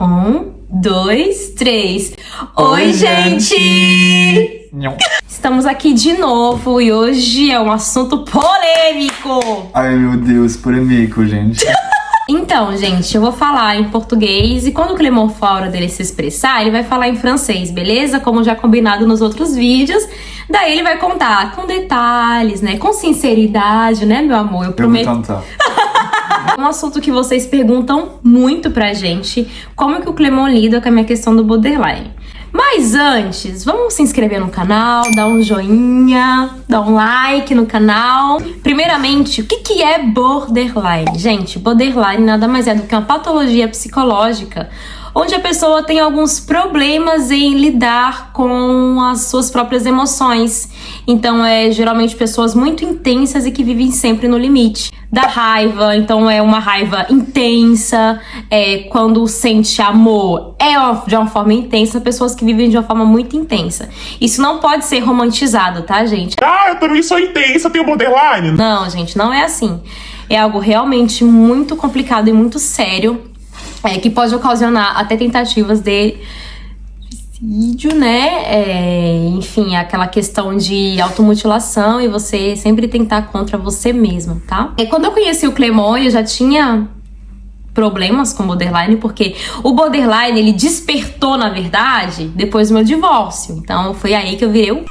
Um, dois, três. Oi, gente! Estamos aqui de novo e hoje é um assunto polêmico. Ai, meu Deus, polêmico, gente. Então, gente, eu vou falar em português e quando o Clément for a hora dele se expressar, ele vai falar em francês, beleza? Como já combinado nos outros vídeos. Daí ele vai contar com detalhes, né? Com sinceridade, né, meu amor? Eu prometo. Eu vou tentar. Um assunto que vocês perguntam muito pra gente, como é que o Clément lida com a minha questão do borderline. Mas antes, vamos se inscrever no canal, dar um joinha, dar um like no canal. Primeiramente, o que é borderline? Gente, borderline nada mais é do que uma patologia psicológica onde a pessoa tem alguns problemas em lidar com as suas próprias emoções. Então, geralmente pessoas muito intensas e que vivem sempre no limite. Da raiva, então é uma raiva intensa, quando sente amor de uma forma intensa, pessoas que vivem de uma forma muito intensa. Isso não pode ser romantizado, tá, gente? Ah, eu também sou intensa, tenho borderline. Não, gente, não é assim. É algo realmente muito complicado e muito sério, que pode ocasionar até tentativas de suicídio, né? Enfim, aquela questão de automutilação e você sempre tentar contra você mesma, tá? Quando eu conheci o Clément, eu já tinha problemas com borderline, porque o borderline, ele despertou, na verdade, depois do meu divórcio. Então, foi aí que eu virei o...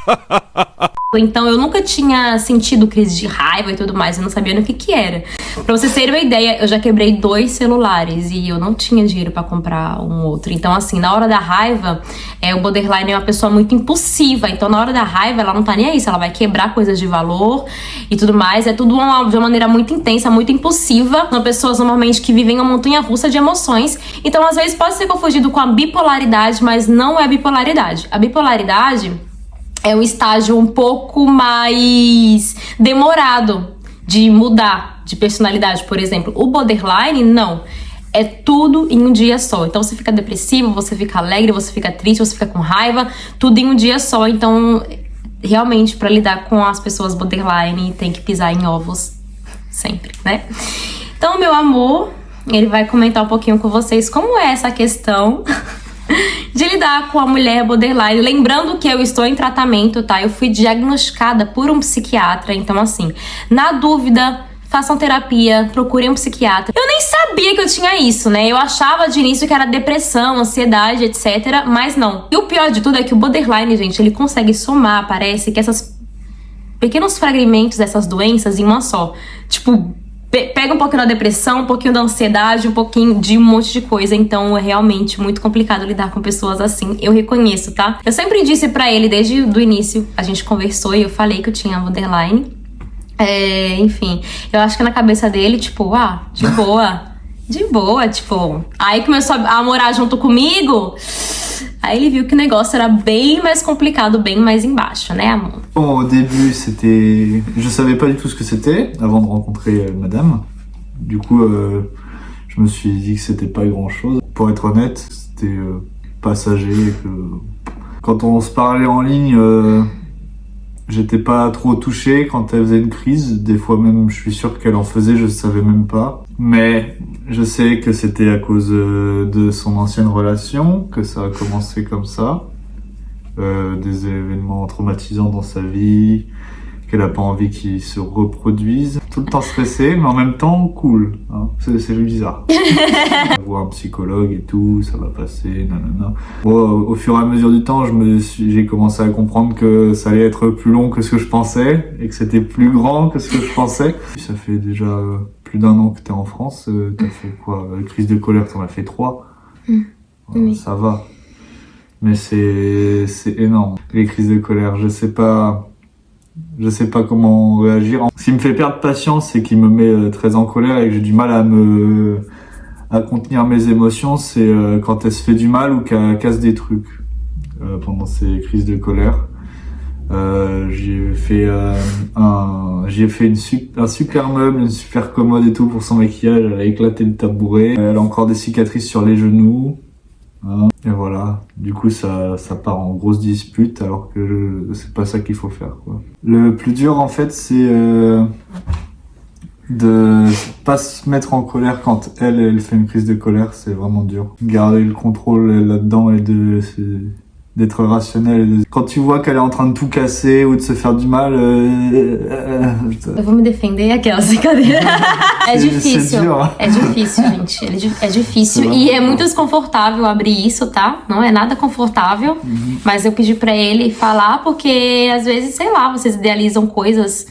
Então, eu nunca tinha sentido crise de raiva e tudo mais, eu não sabia no que era. Pra vocês terem uma ideia, eu já quebrei 2 celulares e eu não tinha dinheiro pra comprar um outro. Então, assim, na hora da raiva, o borderline é uma pessoa muito impulsiva. Então, na hora da raiva, ela não tá nem aí, se ela vai quebrar coisas de valor e tudo mais. É tudo de uma maneira muito intensa, muito impulsiva. São pessoas, normalmente, que vivem uma montanha-russa de emoções. Então, às vezes, pode ser confundido com a bipolaridade, mas não é bipolaridade. A bipolaridade é um estágio um pouco mais demorado de mudar de personalidade, por exemplo. O borderline, não. É tudo em um dia só. Então, você fica depressivo, você fica alegre, você fica triste, você fica com raiva, tudo em um dia só. Então, realmente, para lidar com as pessoas borderline, tem que pisar em ovos sempre, né? Então, meu amor, ele vai comentar um pouquinho com vocês como é essa questão de lidar com a mulher borderline. Lembrando que eu estou em tratamento, tá? Eu fui diagnosticada por um psiquiatra. Então, assim, na dúvida, façam terapia, procurem um psiquiatra. Eu nem sabia que eu tinha isso, né? Eu achava de início que era depressão, ansiedade, etc. Mas não. E o pior de tudo é que o borderline, gente, ele consegue somar, parece que esses pequenos fragmentos dessas doenças em uma só. Tipo, pega um pouquinho da depressão, um pouquinho da ansiedade, um pouquinho de um monte de coisa. Então é realmente muito complicado lidar com pessoas assim. Eu reconheço, tá? Eu sempre disse pra ele, desde o início, a gente conversou e eu falei que eu tinha borderline. Enfim, eu acho que na cabeça dele, tipo, de boa, tipo... Aí começou a morar junto comigo. Aí ele viu que o negócio era bem mais complicado, bem mais embaixo, né, amor? Bon, au début, c'était... Je savais pas du tout ce que c'était avant de rencontrer madame. Du coup, je me suis dit que c'était pas grand-chose. Pour être honnête, c'était passager et que... Quand on se parlait en ligne, j'étais pas trop touché quand elle faisait une crise. Des fois même, je suis sûr qu'elle en faisait, je savais même pas. Mais je sais que c'était à cause de son ancienne relation que ça a commencé comme ça. Des événements traumatisants dans sa vie, qu'elle a pas envie qu'ils se reproduisent. Tout le temps stressé, mais en même temps cool. Hein. C'est bizarre. Voir un psychologue et tout, ça va passer, nanana. Bon, au fur et à mesure du temps, j'ai commencé à comprendre que ça allait être plus long que ce que je pensais et que c'était plus grand que ce que je pensais. Ça fait déjà plus d'1 an que t'es en France. T'as fait quoi? Crise de colère, t'en as fait 3. Oui. Ça va. Mais c'est énorme. Les crises de colère, je sais pas comment réagir. Ce qui me fait perdre patience et qui me met très en colère et que j'ai du mal à contenir mes émotions, c'est quand elle se fait du mal ou qu'elle casse des trucs pendant ces crises de colère. J'ai fait un super meuble, une super commode et tout pour son maquillage. Elle a éclaté le tabouret. Elle a encore des cicatrices sur les genoux. Hein, et voilà, du coup ça part en grosse dispute alors que c'est pas ça qu'il faut faire, quoi. Le plus dur en fait c'est de pas se mettre en colère quand elle fait une crise de colère, c'est vraiment dur. Garder le contrôle là-dedans et d'être rationnel. Quand tu vois qu'elle est en train de tout casser ou de se faire du mal... Eu vou me defender aquelas brincadeiras. É difícil. dur. É difícil, gente. É difícil. E é muito desconfortável abrir isso, tá? Não é nada confortável. Mas eu pedi pra ele falar porque, às vezes, sei lá, vocês idealizam coisas,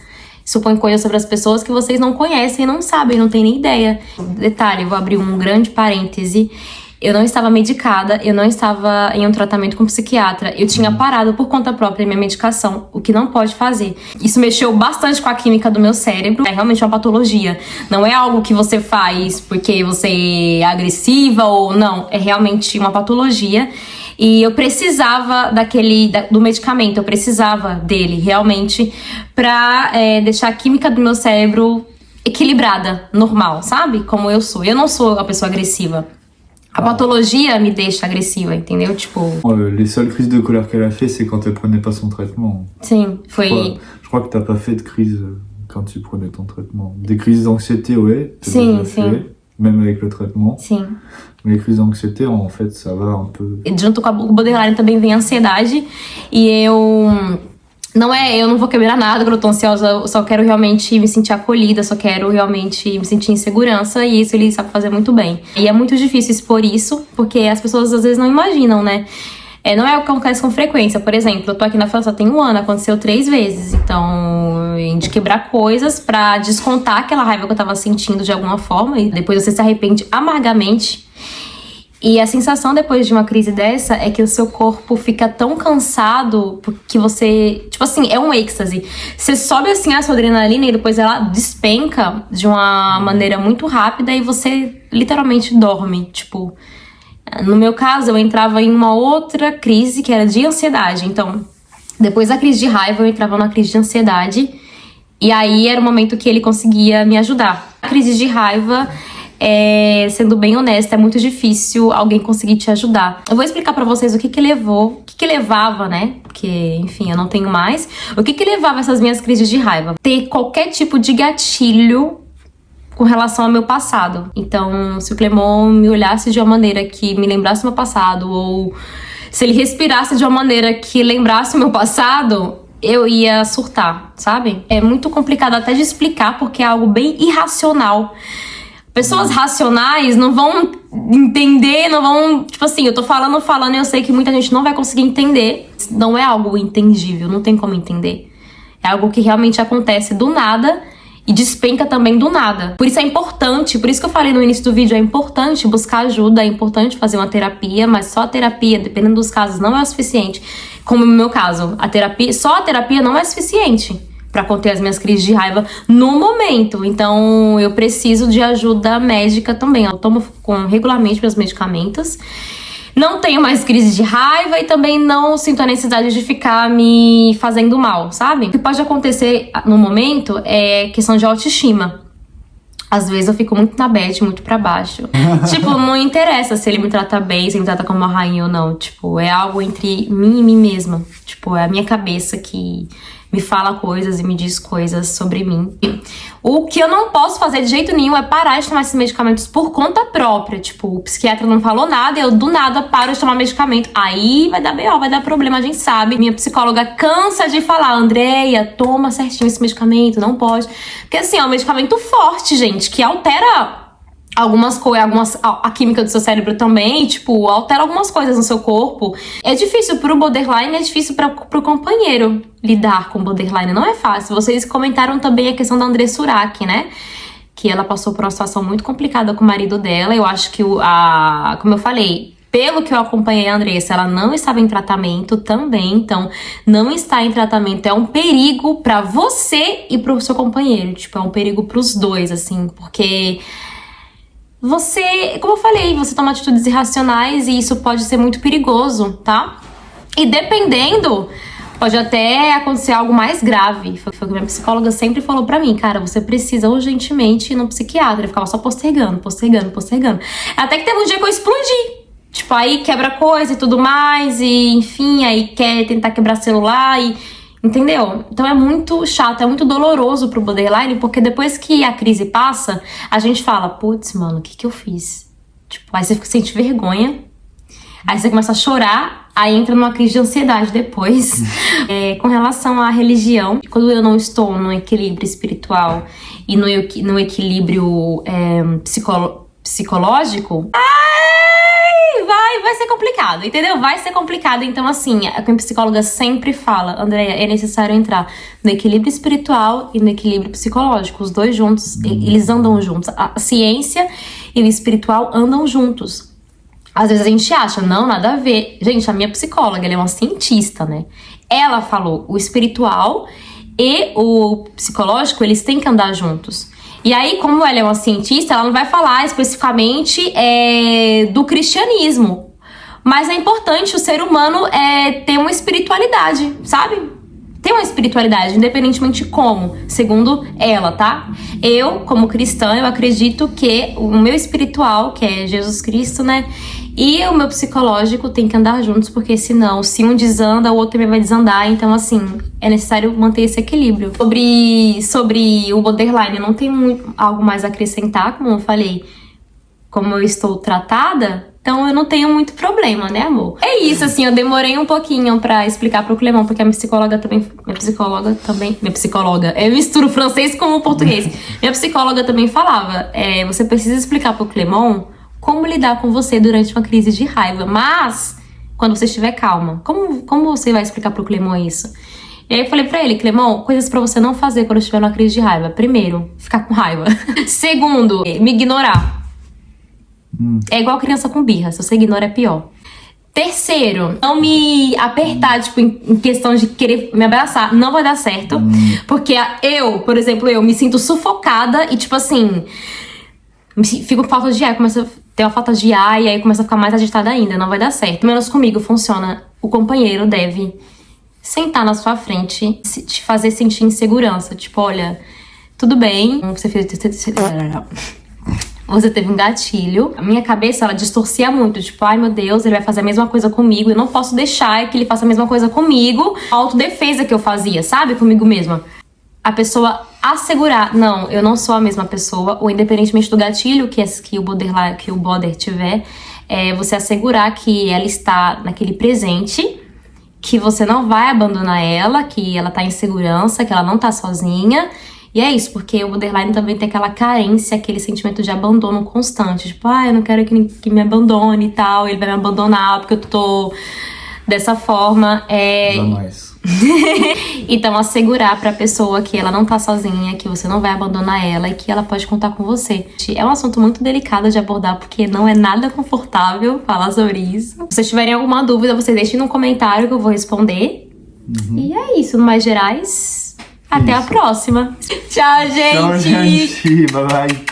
supõem coisas sobre as pessoas que vocês não conhecem, não sabem, não têm nem ideia. Detalhe, eu vou abrir um grande parêntese. Eu não estava medicada, eu não estava em um tratamento com psiquiatra. Eu tinha parado por conta própria minha medicação, o que não pode fazer. Isso mexeu bastante com a química do meu cérebro. É realmente uma patologia. Não é algo que você faz porque você é agressiva ou não. É realmente uma patologia. E eu precisava do medicamento, eu precisava dele realmente pra deixar a química do meu cérebro equilibrada, normal, sabe? Como eu sou. Eu não sou uma pessoa agressiva. A patologia me deixa agressiva, entendeu? Tipo... Les seules crises de colère qu'elle a fait, c'est quand elle prenait pas son traitement. Sim, foi... Je crois que t'as pas fait de crise quand tu prenais ton traitement. Des crises d'anxiété, ouais. Sim. Même avec le traitement. Sim. Mais les crises d'anxiété, en fait, ça va un peu... E junto com o borderline também vem a ansiedade. E eu não vou quebrar nada quando eu tô ansiosa, eu só quero realmente me sentir acolhida, só quero realmente me sentir em segurança, e isso ele sabe fazer muito bem. E é muito difícil expor isso, porque as pessoas às vezes não imaginam, né? Não é o que acontece com frequência. Por exemplo, eu tô aqui na França tem 1 ano, aconteceu 3 vezes. Então, de quebrar coisas pra descontar aquela raiva que eu tava sentindo de alguma forma, e depois você se arrepende amargamente. E a sensação depois de uma crise dessa é que o seu corpo fica tão cansado que você... Tipo assim, é um êxtase. Você sobe assim a sua adrenalina e depois ela despenca de uma maneira muito rápida e você literalmente dorme. Tipo, no meu caso, eu entrava em uma outra crise que era de ansiedade. Então, depois da crise de raiva, eu entrava numa crise de ansiedade. E aí era o momento que ele conseguia me ajudar. A crise de raiva... sendo bem honesta, é muito difícil alguém conseguir te ajudar. Eu vou explicar pra vocês o que levava, né? Porque, enfim, eu não tenho mais. O que levava essas minhas crises de raiva? Ter qualquer tipo de gatilho com relação ao meu passado. Então, se o Clément me olhasse de uma maneira que me lembrasse o meu passado, ou se ele respirasse de uma maneira que lembrasse o meu passado, eu ia surtar, sabe? É muito complicado até de explicar, porque é algo bem irracional. Pessoas racionais não vão entender, não vão... Tipo assim, eu tô falando e eu sei que muita gente não vai conseguir entender. Não é algo intangível, não tem como entender. É algo que realmente acontece do nada e despenca também do nada. Por isso é importante, por isso que eu falei no início do vídeo, é importante buscar ajuda, é importante fazer uma terapia, mas só a terapia, dependendo dos casos, não é o suficiente. Como no meu caso, só a terapia não é suficiente pra conter as minhas crises de raiva no momento. Então, eu preciso de ajuda médica também. Eu tomo regularmente meus medicamentos. Não tenho mais crise de raiva e também não sinto a necessidade de ficar me fazendo mal, sabe? O que pode acontecer no momento é questão de autoestima. Às vezes eu fico muito na bad, muito pra baixo. Tipo, não interessa se ele me trata bem, se ele me trata como uma rainha ou não. Tipo, é algo entre mim e mim mesma. Tipo, é a minha cabeça que me fala coisas e me diz coisas sobre mim. O que eu não posso fazer de jeito nenhum é parar de tomar esses medicamentos por conta própria. Tipo, o psiquiatra não falou nada e eu do nada paro de tomar medicamento. Aí vai dar B.O., vai dar problema, a gente sabe. Minha psicóloga cansa de falar: Andréia, toma certinho esse medicamento, não pode. Porque assim, é um medicamento forte, gente, que altera algumas coisas, a química do seu cérebro também, tipo, altera algumas coisas no seu corpo. É difícil pro borderline, é difícil pro companheiro lidar com borderline, não é fácil. Vocês comentaram também a questão da André Surak, né? Que ela passou por uma situação muito complicada com o marido dela. Eu acho que, como eu falei, pelo que eu acompanhei a Andressa, ela não estava em tratamento também. Então, não estar em tratamento é um perigo pra você e pro seu companheiro. Tipo, é um perigo pros dois, assim, porque... Você, como eu falei, você toma atitudes irracionais e isso pode ser muito perigoso, tá? E dependendo, pode até acontecer algo mais grave. Foi o que minha psicóloga sempre falou pra mim: cara, você precisa urgentemente ir no psiquiatra. Eu ficava só postergando. Até que teve um dia que eu explodi. Tipo, aí quebra coisa e tudo mais, e enfim, aí quer tentar quebrar celular e... Entendeu? Então é muito chato, é muito doloroso pro borderline, porque depois que a crise passa, a gente fala, putz, mano, o que eu fiz? Tipo, aí você sente vergonha, aí você começa a chorar, aí entra numa crise de ansiedade depois. Com relação à religião, quando eu não estou no equilíbrio espiritual e no equilíbrio psicológico, vai ser complicado, entendeu? Vai ser complicado. Então, assim, a minha psicóloga sempre fala, Andréia, é necessário entrar no equilíbrio espiritual e no equilíbrio psicológico. Os dois juntos, eles andam juntos. A ciência e o espiritual andam juntos. Às vezes a gente acha, não, nada a ver. Gente, a minha psicóloga, ela é uma cientista, né? Ela falou, o espiritual e o psicológico, eles têm que andar juntos. E aí, como ela é uma cientista, ela não vai falar especificamente do cristianismo. Mas é importante o ser humano ter uma espiritualidade, sabe? Ter uma espiritualidade, independentemente de como, segundo ela, tá? Eu, como cristã, eu acredito que o meu espiritual, que é Jesus Cristo, né? E o meu psicológico tem que andar juntos, porque senão, se um desanda, o outro também vai desandar. Então, assim, é necessário manter esse equilíbrio. Sobre o borderline, eu não tenho algo mais a acrescentar, como eu falei. Como eu estou tratada, então eu não tenho muito problema, né, amor? É isso, assim, eu demorei um pouquinho pra explicar pro Clemão, porque a minha psicóloga, eu misturo francês com o português. Minha psicóloga também falava, você precisa explicar pro Clemão como lidar com você durante uma crise de raiva, mas quando você estiver calma. Como você vai explicar pro Clemão isso? E aí eu falei pra ele, Clemão, coisas pra você não fazer quando estiver numa crise de raiva. Primeiro, ficar com raiva. Segundo, me ignorar. É igual criança com birra, se você ignora é pior. Terceiro, não me apertar, tipo, em questão de querer me abraçar. Não vai dar certo. Porque por exemplo, eu me sinto sufocada e, tipo assim, fico com falta de ar, começo a ter uma falta de ar e aí começa a ficar mais agitada ainda. Não vai dar certo. Menos comigo funciona. O companheiro deve sentar na sua frente, te fazer sentir insegurança. Tipo, olha, tudo bem, você teve um gatilho. A minha cabeça, ela distorcia muito. Tipo, ai meu Deus, ele vai fazer a mesma coisa comigo. Eu não posso deixar que ele faça a mesma coisa comigo. A autodefesa que eu fazia, sabe? Comigo mesma. A pessoa assegurar, não, eu não sou a mesma pessoa, ou independentemente do gatilho que o border tiver, você assegurar que ela está naquele presente, que você não vai abandonar ela, que ela tá em segurança, que ela não tá sozinha. E é isso, porque o borderline também tem aquela carência, aquele sentimento de abandono constante. Tipo, eu não quero que me abandone e tal, ele vai me abandonar porque eu tô dessa forma. Jamais. Então, assegurar pra pessoa que ela não tá sozinha, que você não vai abandonar ela e que ela pode contar com você. É um assunto muito delicado de abordar, porque não é nada confortável falar sobre isso. Se vocês tiverem alguma dúvida, vocês deixem no comentário que eu vou responder. E é isso, no mais gerais. Até a próxima. Tchau, gente! Tchau, gente! Bye, bye!